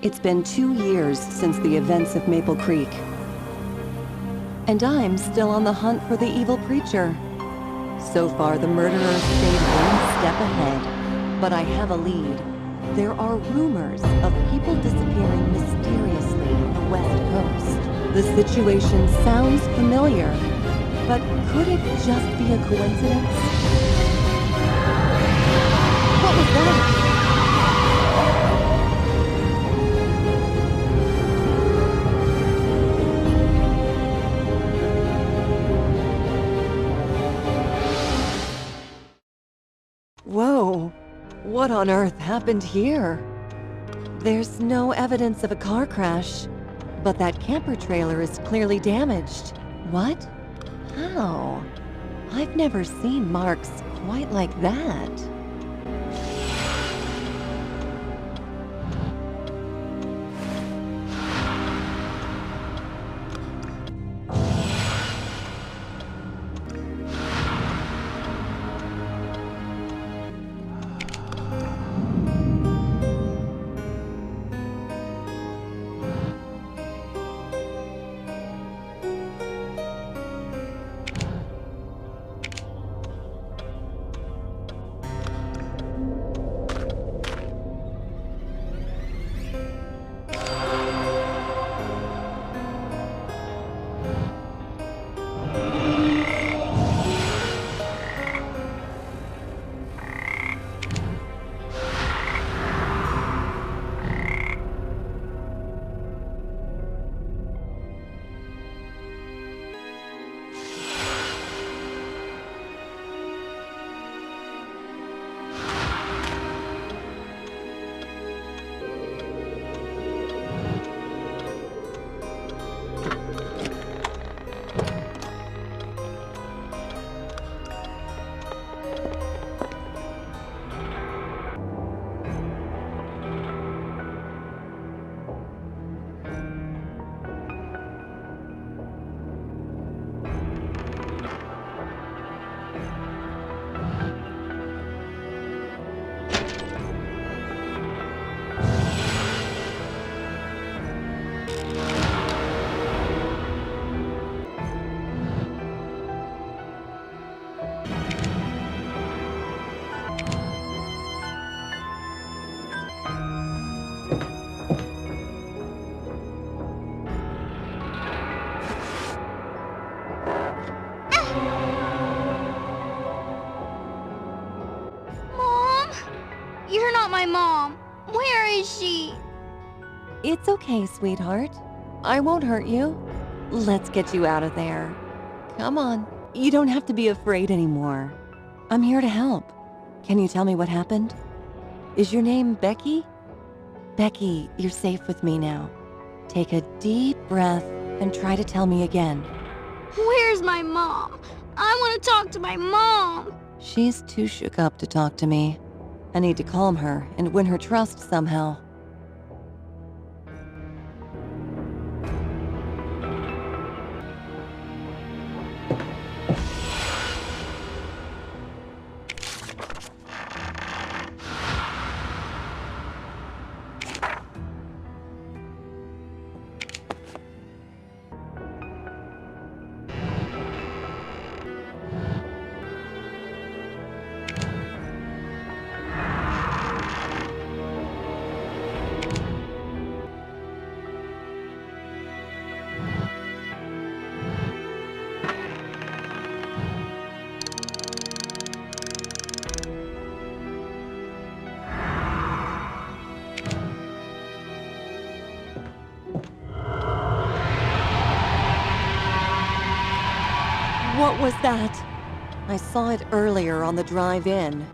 It's been 2 years since the events of Maple Creek. And I'm still on the hunt for the evil preacher. So far, the murderer stayed one step ahead. But I have a lead. There are rumors of people disappearing mysteriously on the West Coast. The situation sounds familiar, but could it just be a coincidence? What was that? Whoa, what on earth happened here? There's no evidence of a car crash, but that camper trailer is clearly damaged. What? How? I've never seen marks quite like that. You're not my mom. Where is she? It's okay, sweetheart. I won't hurt you. Let's get you out of there. Come on. You don't have to be afraid anymore. I'm here to help. Can you tell me what happened? Is your name Becky? Becky, you're safe with me now. Take a deep breath and try to tell me again. Where's my mom? I want to talk to my mom. She's too shook up to talk to me. I need to calm her and win her trust somehow. What was that? I saw it earlier on the drive in.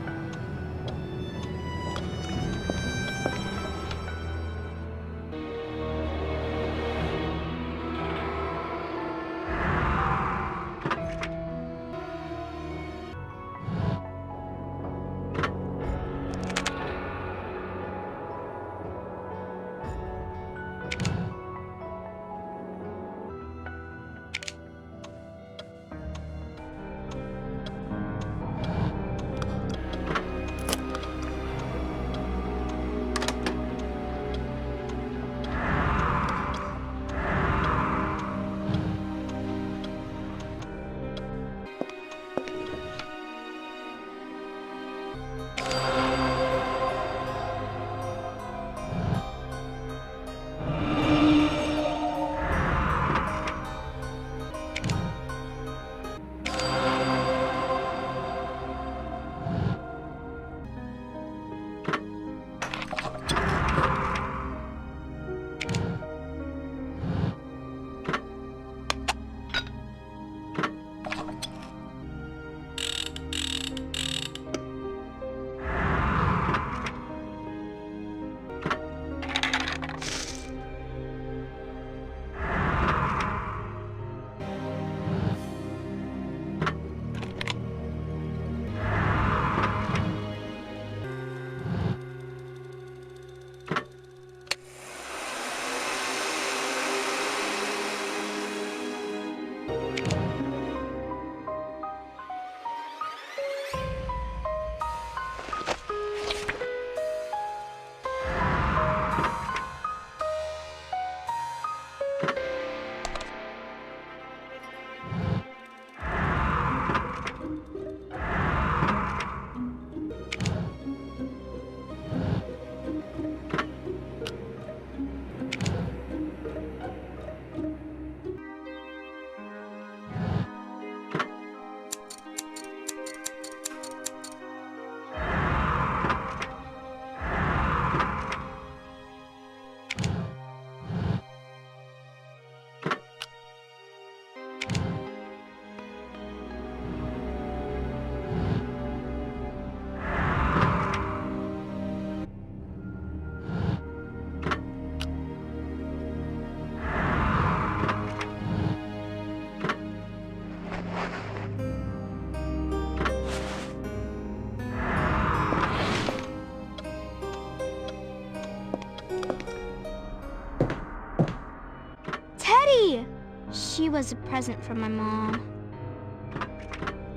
was a present from my mom.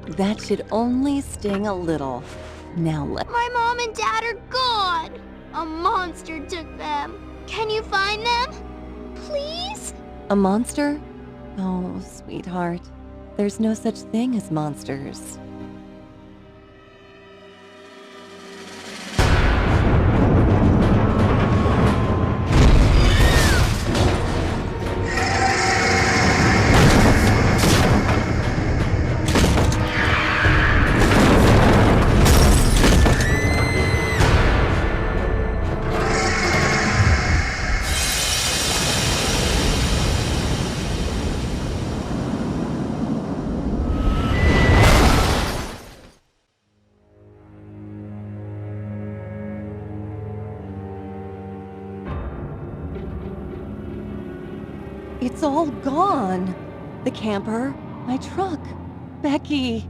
That should only sting a little. Now My mom and dad are gone! A monster took them. Can you find them? Please? A monster? Oh, sweetheart. There's no such thing as monsters. It's all gone. The camper, my truck, Becky.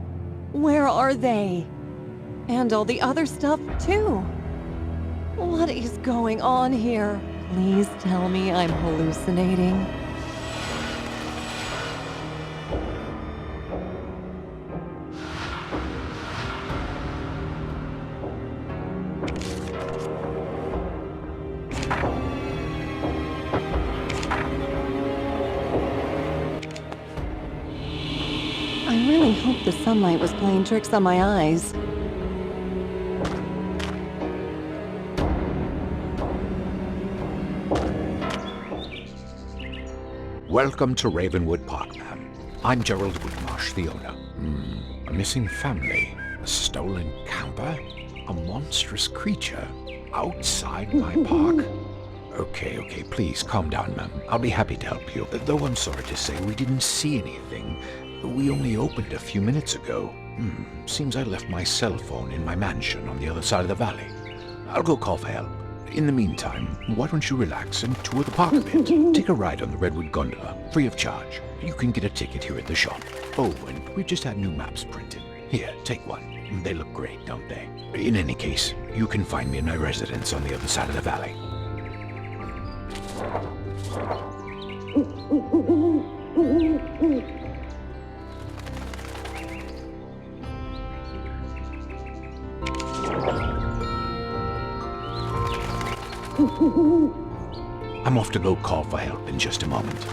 Where are they? And all the other stuff, too. What is going on here? Please tell me I'm hallucinating. I really hope the sunlight was playing tricks on my eyes. Welcome to Ravenwood Park, ma'am. I'm Gerald Whitmarsh, the owner. A missing family, a stolen camper, a monstrous creature outside my park. Okay, please calm down, ma'am. I'll be happy to help you. Though I'm sorry to say we didn't see anything. We only opened a few minutes ago. Seems I left my cell phone in my mansion on the other side of the valley. I'll go call for help. In the meantime, why don't you relax and tour the park a bit? Take a ride on the Redwood gondola, free of charge. You can get a ticket here at the shop. Oh, and we've just had new maps printed. Here, take one. They look great, don't they? In any case, you can find me in my residence on the other side of the valley. I'm off to go call for help in just a moment.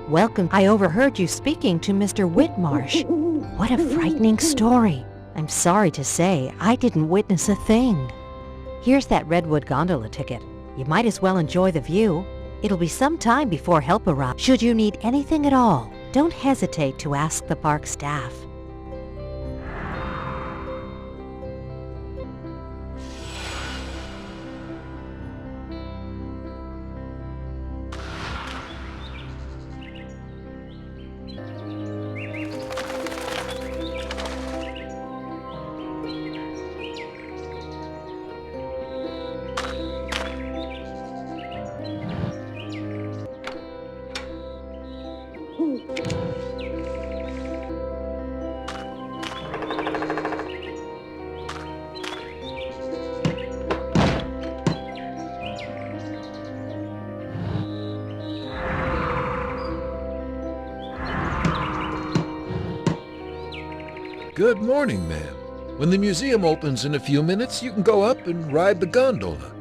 Welcome. I overheard you speaking to Mr. Whitmarsh. What a frightening story. I'm sorry to say, I didn't witness a thing. Here's that Redwood gondola ticket. You might as well enjoy the view. It'll be some time before help arrives. Should you need anything at all, don't hesitate to ask the park staff. Good morning, ma'am. When the museum opens in a few minutes, you can go up and ride the gondola.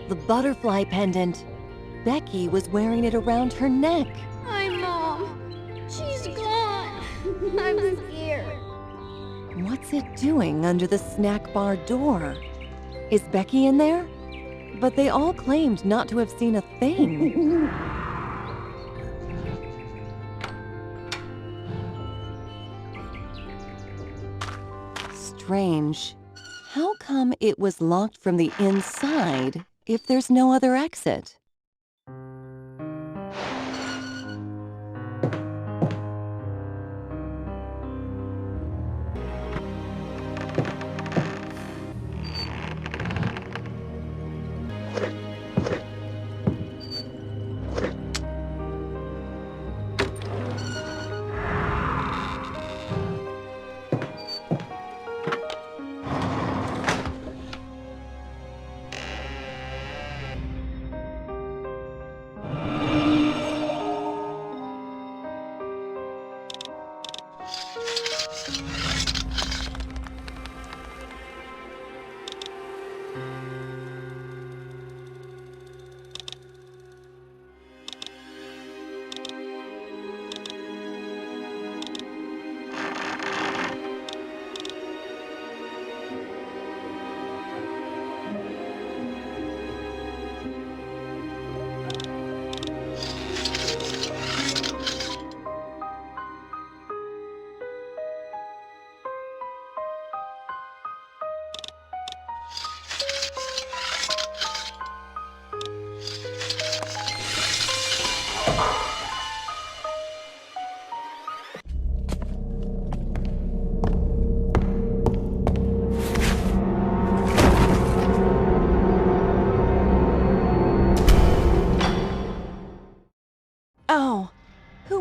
The butterfly pendant. Becky was wearing it around her neck. Hi, Mom. She's gone. I'm scared. What's it doing under the snack bar door? Is Becky in there? But they all claimed not to have seen a thing. Strange. How come it was locked from the inside if there's no other exit?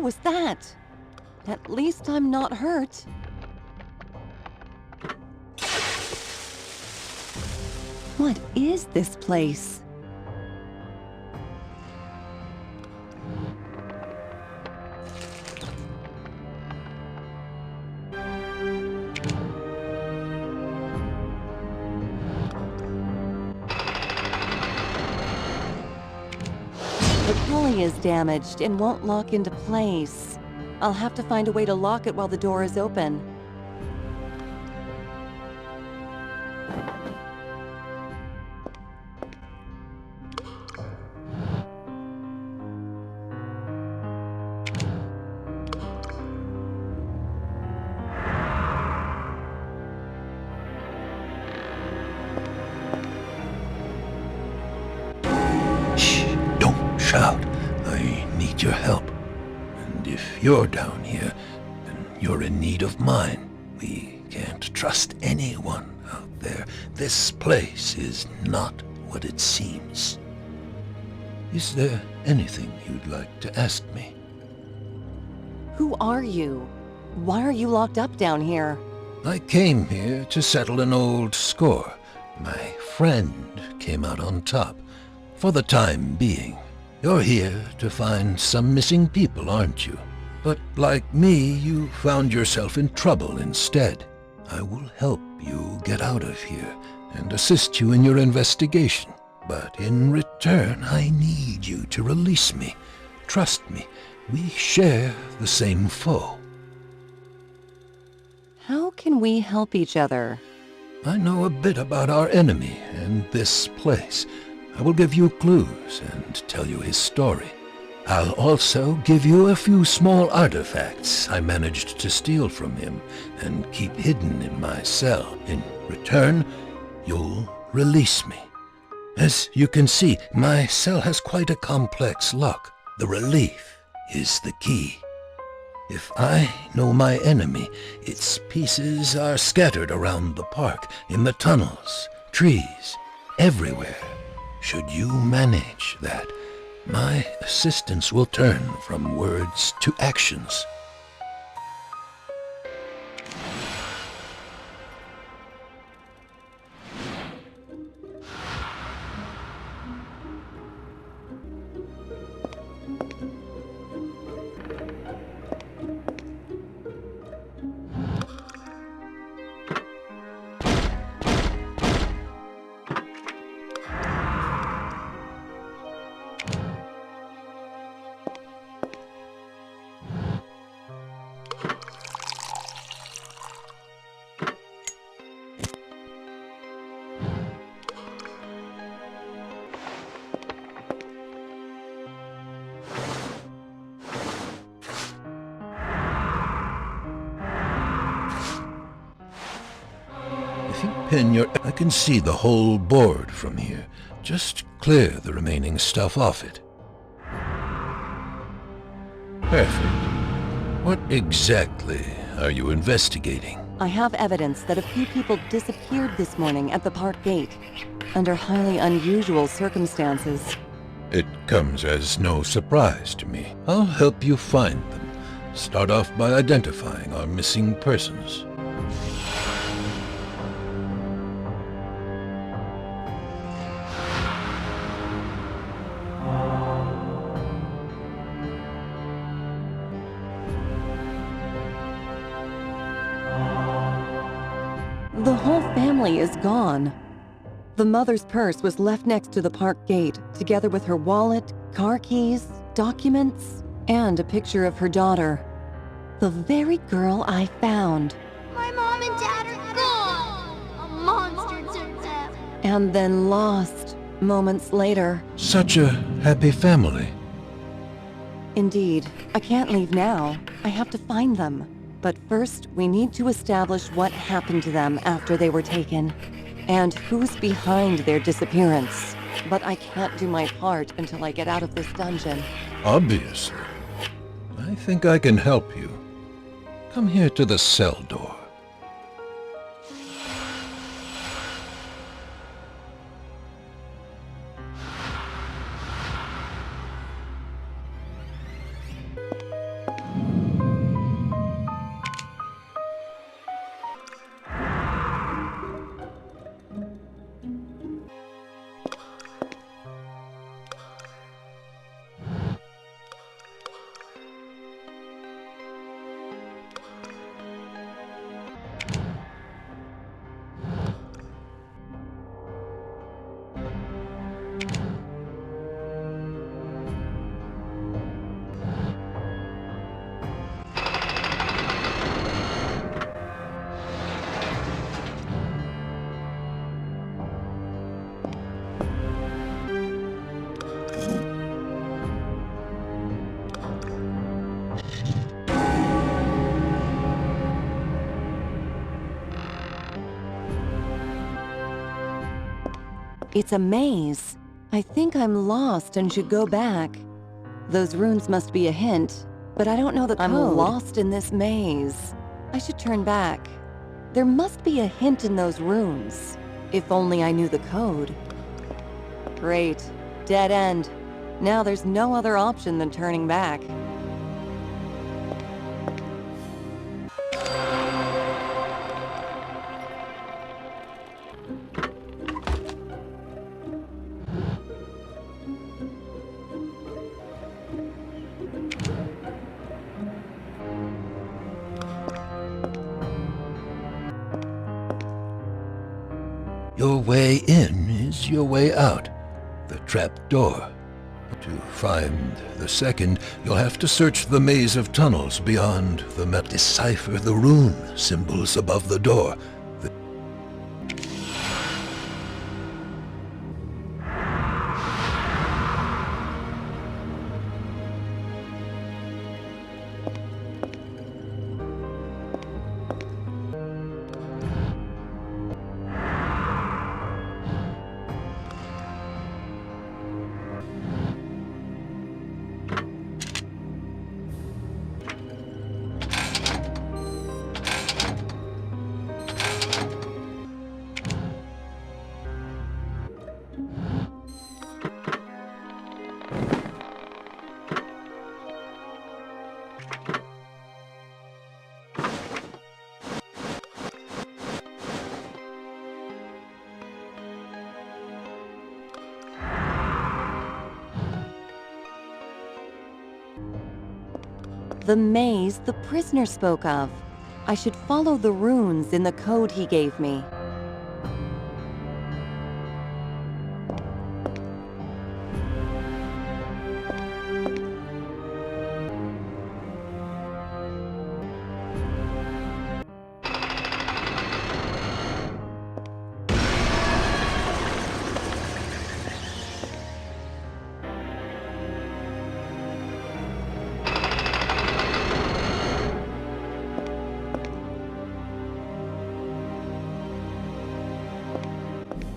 was that? At least I'm not hurt. What is this place? The pulley is damaged and won't lock into place. I'll have to find a way to lock it while the door is open. Shout. I need your help. And if you're down here, then you're in need of mine. We can't trust anyone out there. This place is not what it seems. Is there anything you'd like to ask me? Who are you? Why are you locked up down here? I came here to settle an old score. My friend came out on top, for the time being. You're here to find some missing people, aren't you? But like me, you found yourself in trouble instead. I will help you get out of here and assist you in your investigation. But in return, I need you to release me. Trust me, we share the same foe. How can we help each other? I know a bit about our enemy and this place. I will give you clues and tell you his story. I'll also give you a few small artifacts I managed to steal from him and keep hidden in my cell. In return, you'll release me. As you can see, my cell has quite a complex lock. The relief is the key. If I know my enemy, its pieces are scattered around the park, in the tunnels, trees, everywhere. Should you manage that, my assistance will turn from words to actions. If you pin your... I can see the whole board from here. Just clear the remaining stuff off it. Perfect. What exactly are you investigating? I have evidence that a few people disappeared this morning at the park gate, under highly unusual circumstances. It comes as no surprise to me. I'll help you find them. Start off by identifying our missing persons. The whole family is gone. The mother's purse was left next to the park gate, together with her wallet, car keys, documents, and a picture of her daughter. The very girl I found. My mom and dad are gone! A monster took them! And then lost, moments later. Such a happy family. Indeed, I can't leave now. I have to find them. But first, we need to establish what happened to them after they were taken, and who's behind their disappearance. But I can't do my part until I get out of this dungeon. Obviously. I think I can help you. Come here to the cell door. It's a maze. I think I'm lost and should go back. Those runes must be a hint, but I don't know the code. I'm lost in this maze. I should turn back. There must be a hint in those runes. If only I knew the code. Great. Dead end. Now there's no other option than turning back. Your way in is your way out. The trap door. To find the second, you'll have to search the maze of tunnels beyond the map. Decipher the rune symbols above the door. The maze the prisoner spoke of. I should follow the runes in the code he gave me.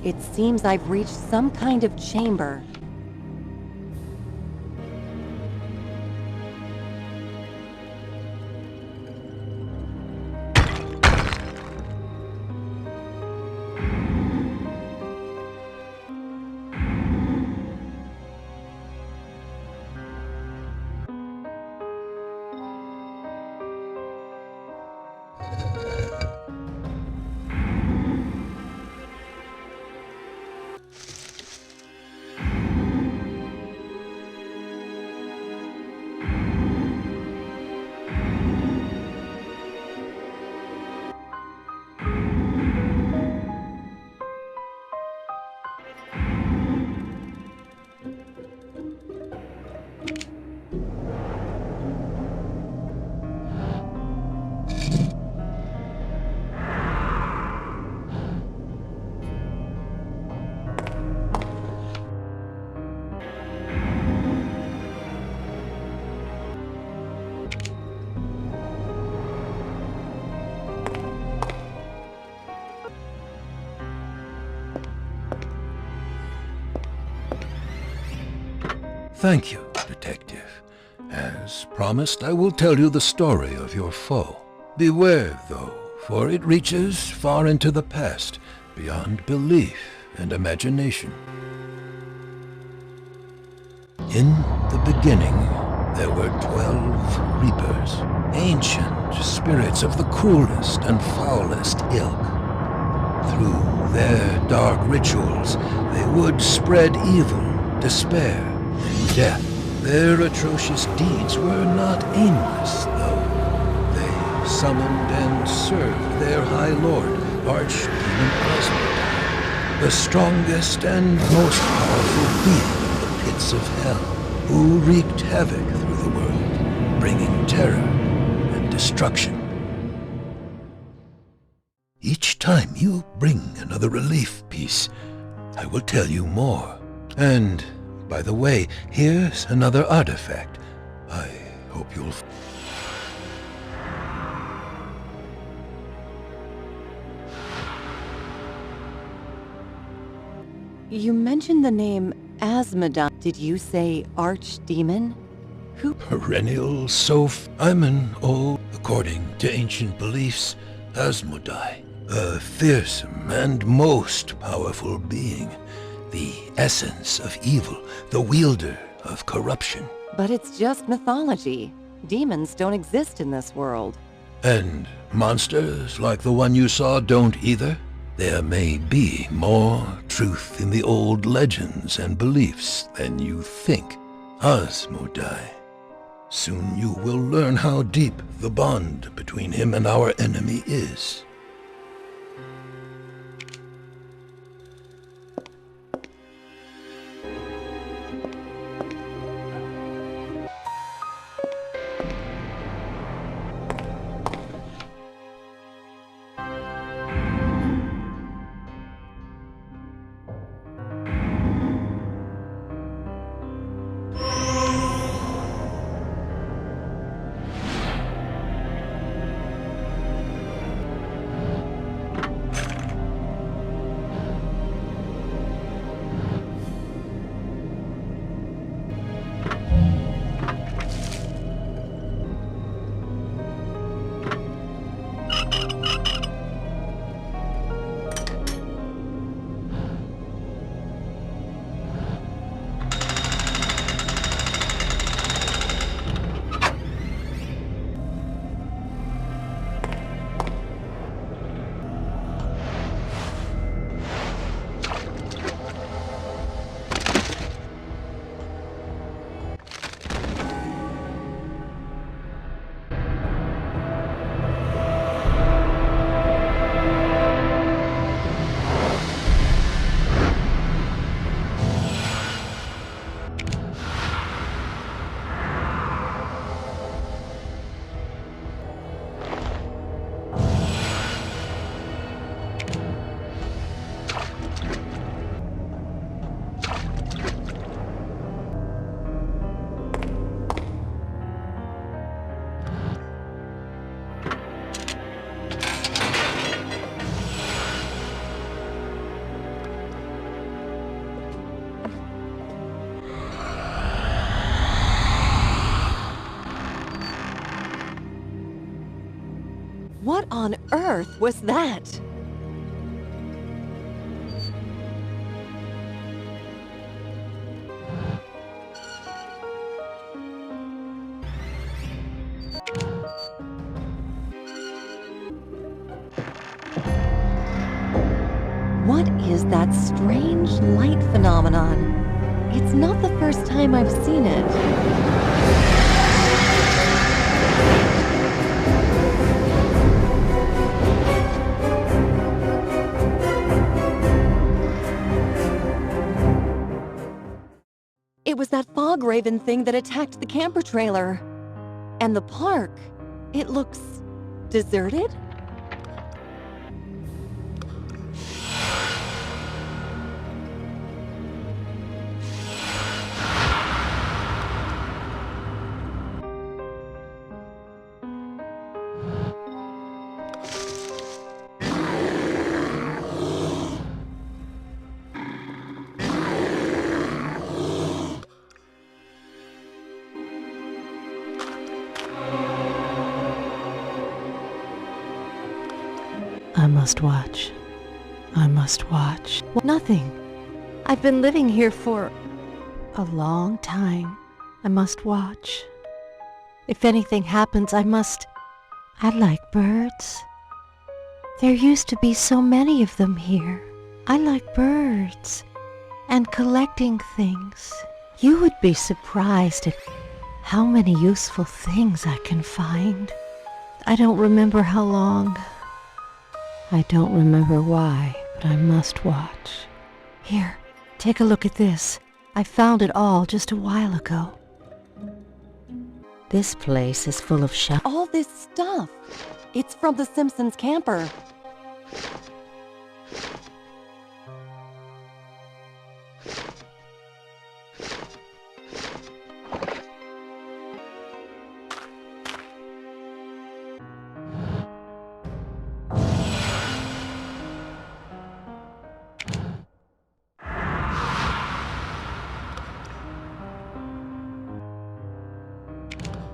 It seems I've reached some kind of chamber. Thank you, Detective. As promised, I will tell you the story of your foe. Beware, though, for it reaches far into the past, beyond belief and imagination. In the beginning, there were 12 Reapers, ancient spirits of the cruelest and foulest ilk. Through their dark rituals, they would spread evil, despair, and death. Their atrocious deeds were not aimless, though. They summoned and served their High Lord, Archdemon Asmodai, the strongest and most powerful being in the pits of hell, who wreaked havoc through the world, bringing terror and destruction. Each time you bring another relief piece, I will tell you more. And, by the way, here's another artifact. I hope you'll... You mentioned the name Asmodai. Did you say archdemon? Who? Perennial Soph. I'm an old, according to ancient beliefs, Asmodai. A fearsome and most powerful being. The essence of evil, the wielder of corruption. But it's just mythology. Demons don't exist in this world. And monsters like the one you saw don't either? There may be more truth in the old legends and beliefs than you think. Asmodai. Soon you will learn how deep the bond between him and our enemy is. What on earth was that? What is that strange light phenomenon? It's not the first time I've seen it. It was that fog raven thing that attacked the camper trailer. And the park, it looks deserted? I must watch. I must watch. Nothing. I've been living here for a long time. I must watch. If anything happens, I like birds. There used to be so many of them here. I like birds and collecting things. You would be surprised at how many useful things I can find. I don't remember how long. I don't remember why, but I must watch. Here, take a look at this. I found it all just a while ago. This place is full of All this stuff. It's from the Simpsons camper.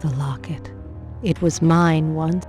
the locket. It was mine once.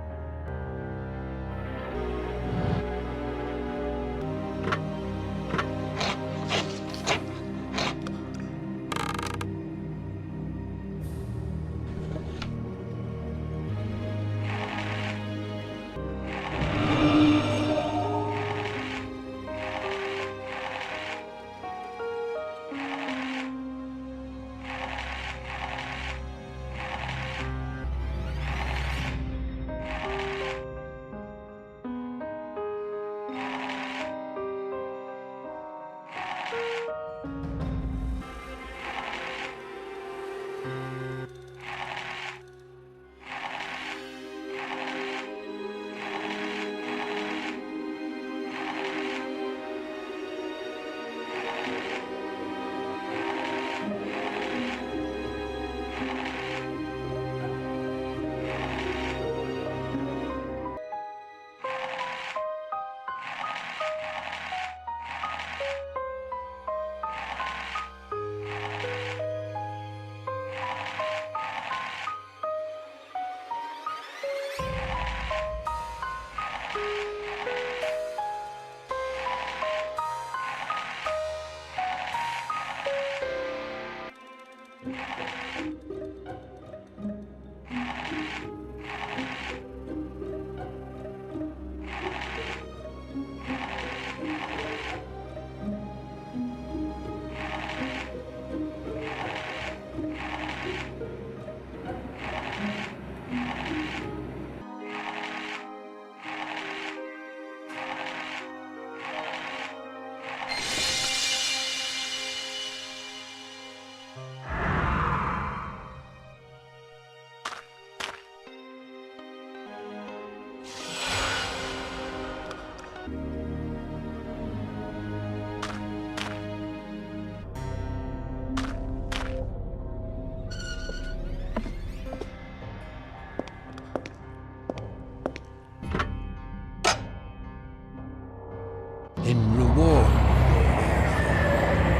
In reward,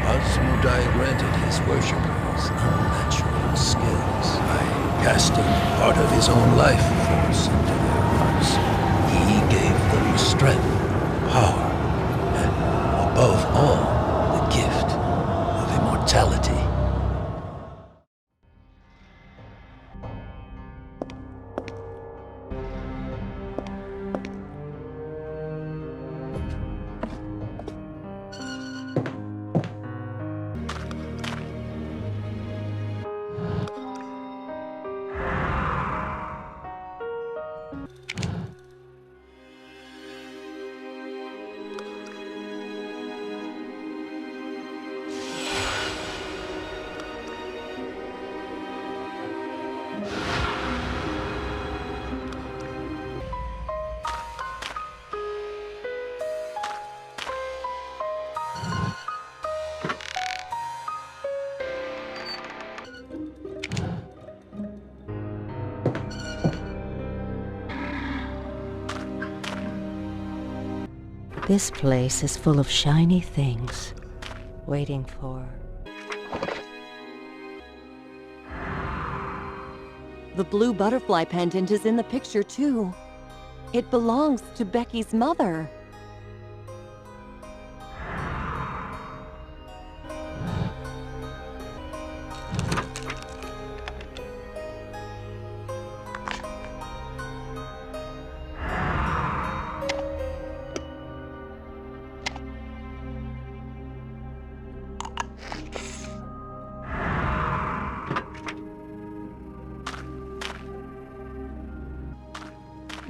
Asmodai granted his worshippers unnatural skills by casting part of his own life force into their hearts. He gave them strength, power, and above all, the gift of immortality. This place is full of shiny things, waiting for... The blue butterfly pendant is in the picture, too. It belongs to Becky's mother.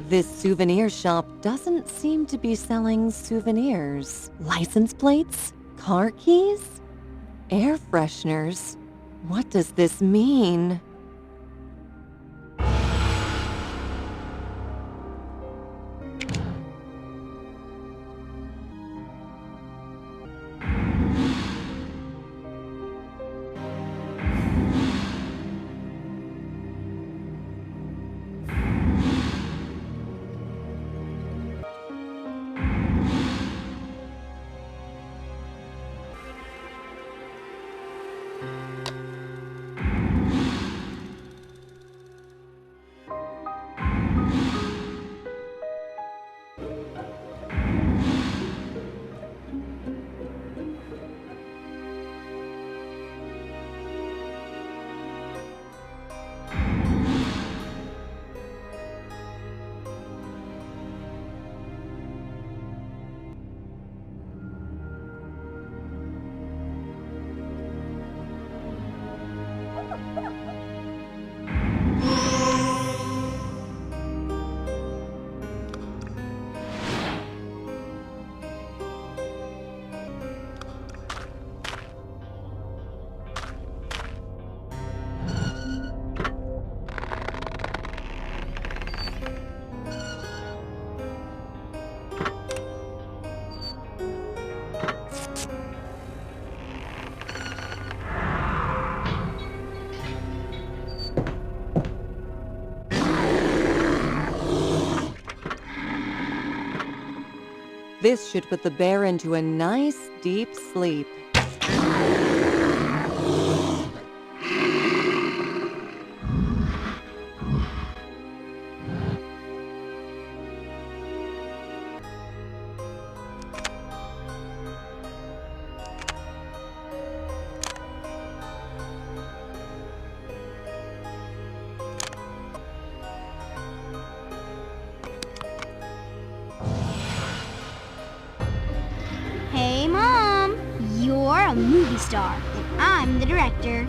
This souvenir shop doesn't seem to be selling souvenirs. License plates? Car keys? Air fresheners? What does this mean? This should put the bear into a nice, deep sleep. Hey, Mom. You're a movie star, and I'm the director.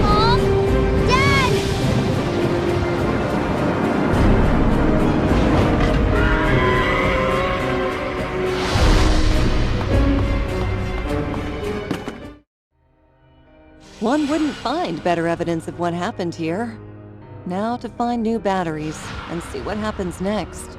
Mom? Dad! One wouldn't find better evidence of what happened here. Now to find new batteries and see what happens next.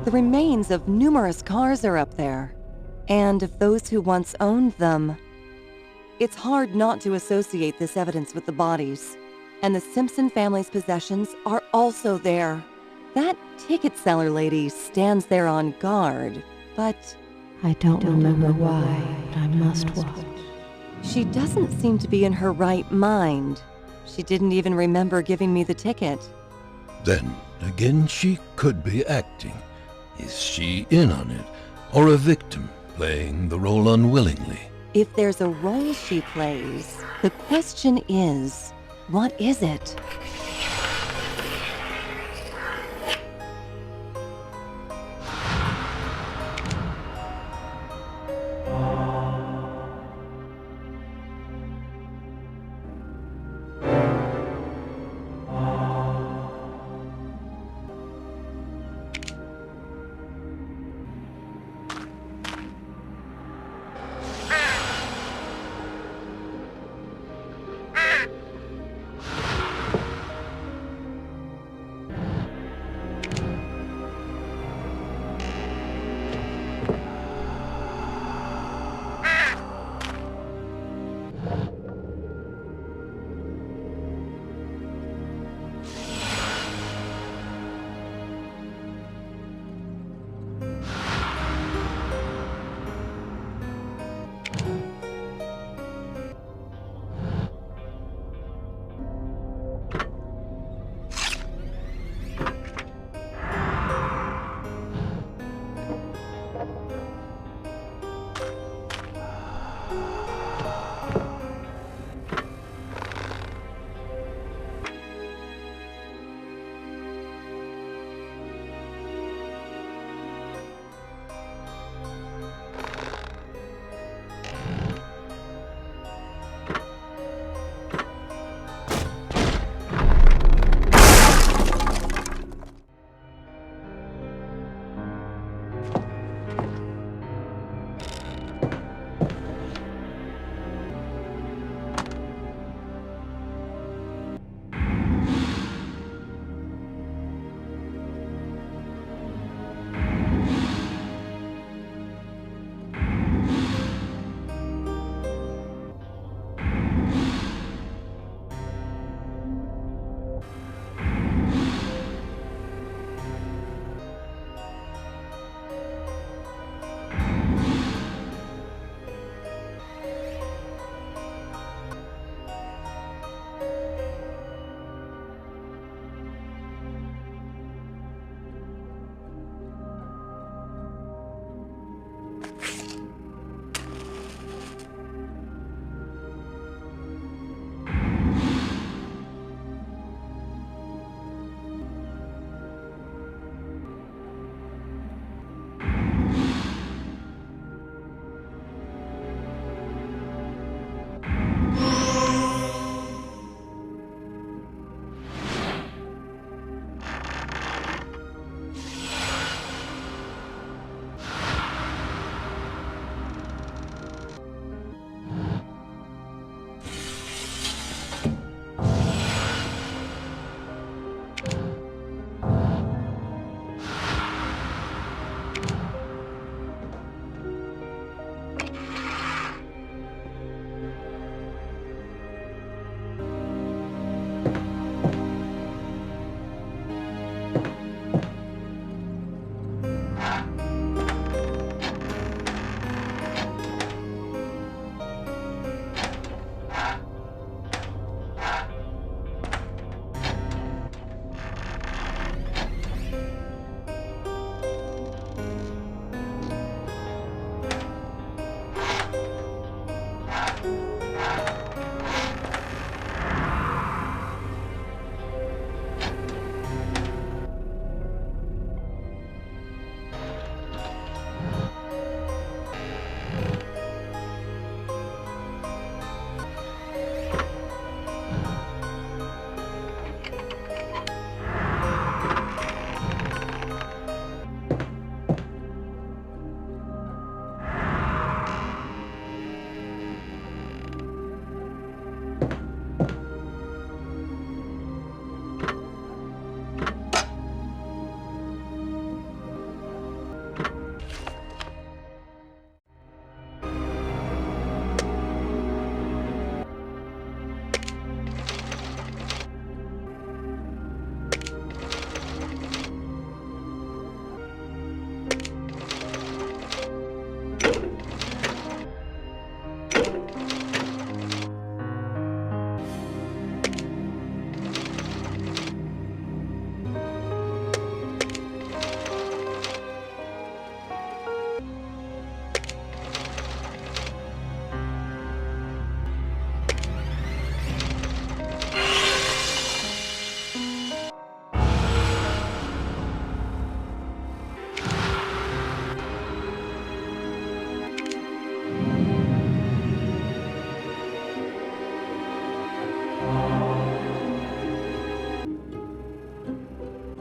The remains of numerous cars are up there, and of those who once owned them. It's hard not to associate this evidence with the bodies. And the Simpson family's possessions are also there. That ticket seller lady stands there on guard, but I don't remember why, but I must watch. she doesn't seem to be in her right mind. She didn't even remember giving me the ticket. Then, again, she could be acting. Is she in on it, or a victim playing the role unwillingly? If there's a role she plays, the question is, what is it?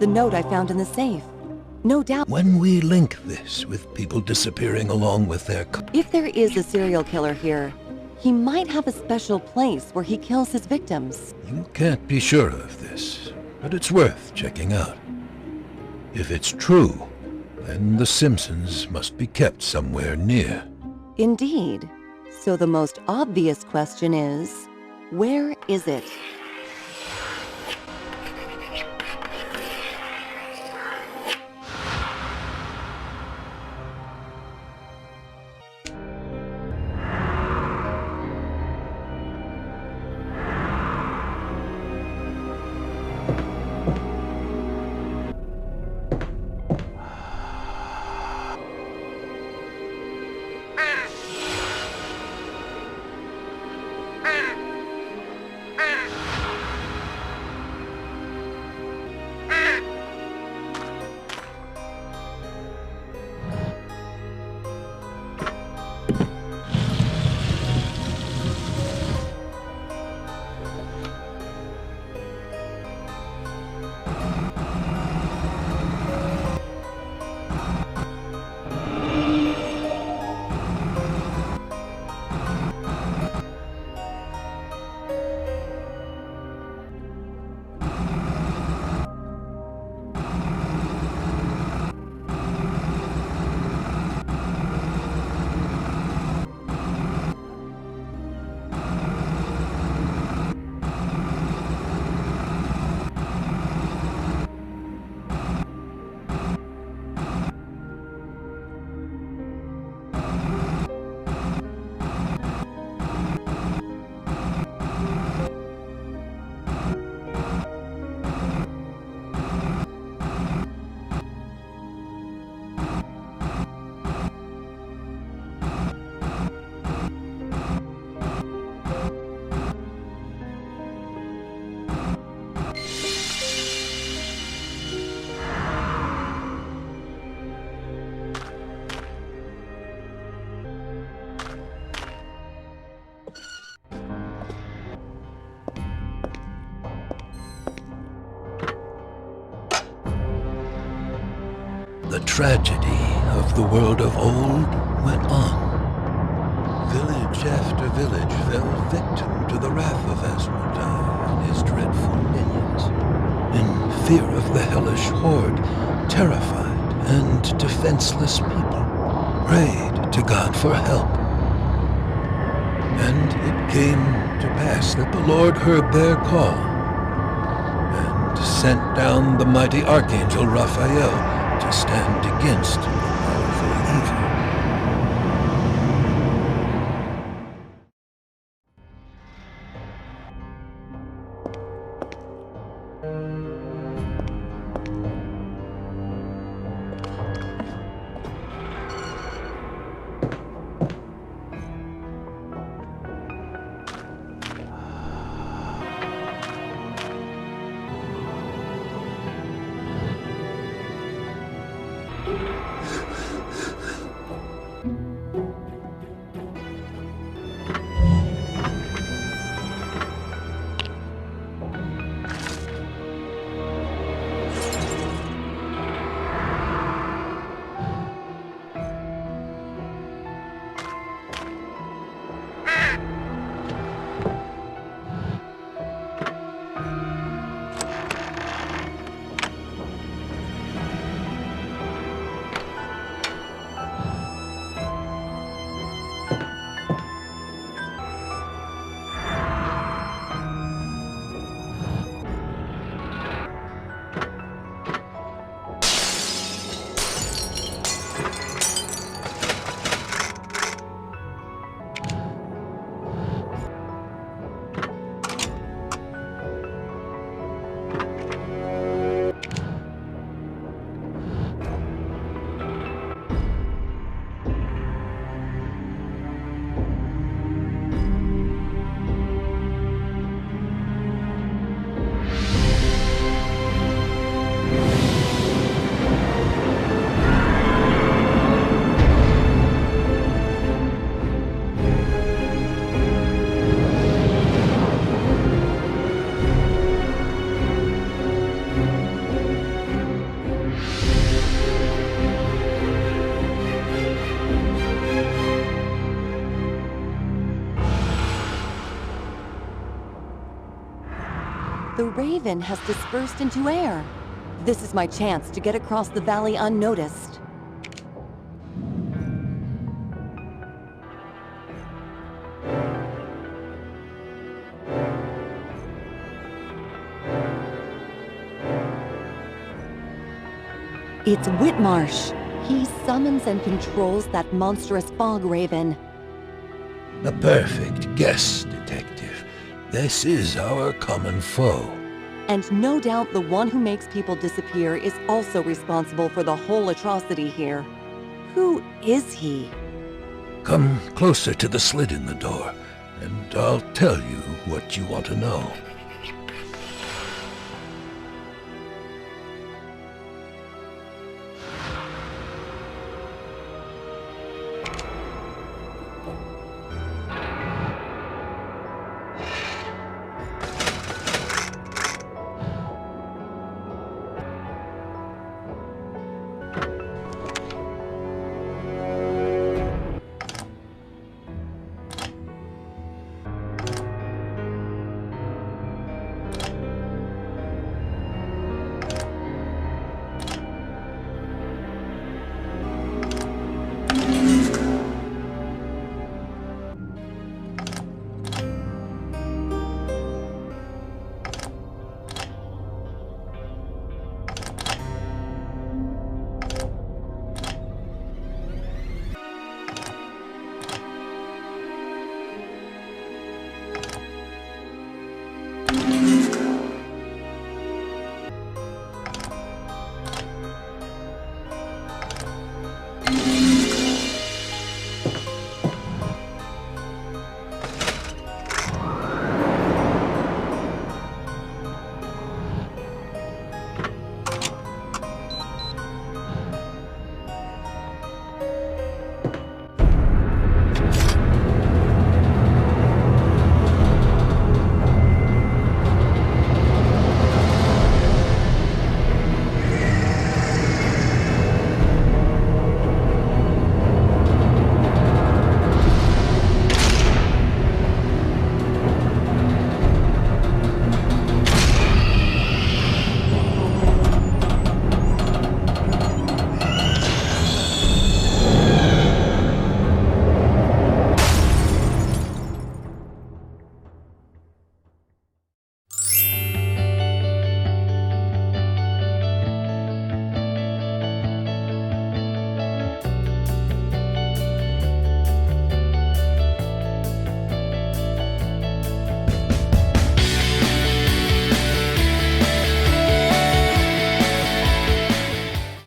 The note I found in the safe. No doubt. When we link this with people disappearing along with their... If there is a serial killer here, he might have a special place where he kills his victims. You can't be sure of this, but it's worth checking out. If it's true, then the Simpsons must be kept somewhere near. Indeed. So the most obvious question is, where is it? The tragedy of the world of old went on. Village after village fell victim to the wrath of Asmodai and his dreadful minions. In fear of the hellish horde, terrified and defenseless people prayed to God for help. And it came to pass that the Lord heard their call and sent down the mighty Archangel Raphael to stand against the powerful evil. The raven has dispersed into air. This is my chance to get across the valley unnoticed. It's Whitmarsh. He summons and controls that monstrous fog raven. A perfect guess, Detective. This is our common foe. And no doubt the one who makes people disappear is also responsible for the whole atrocity here. Who is he? Come closer to the slit in the door, and I'll tell you what you want to know.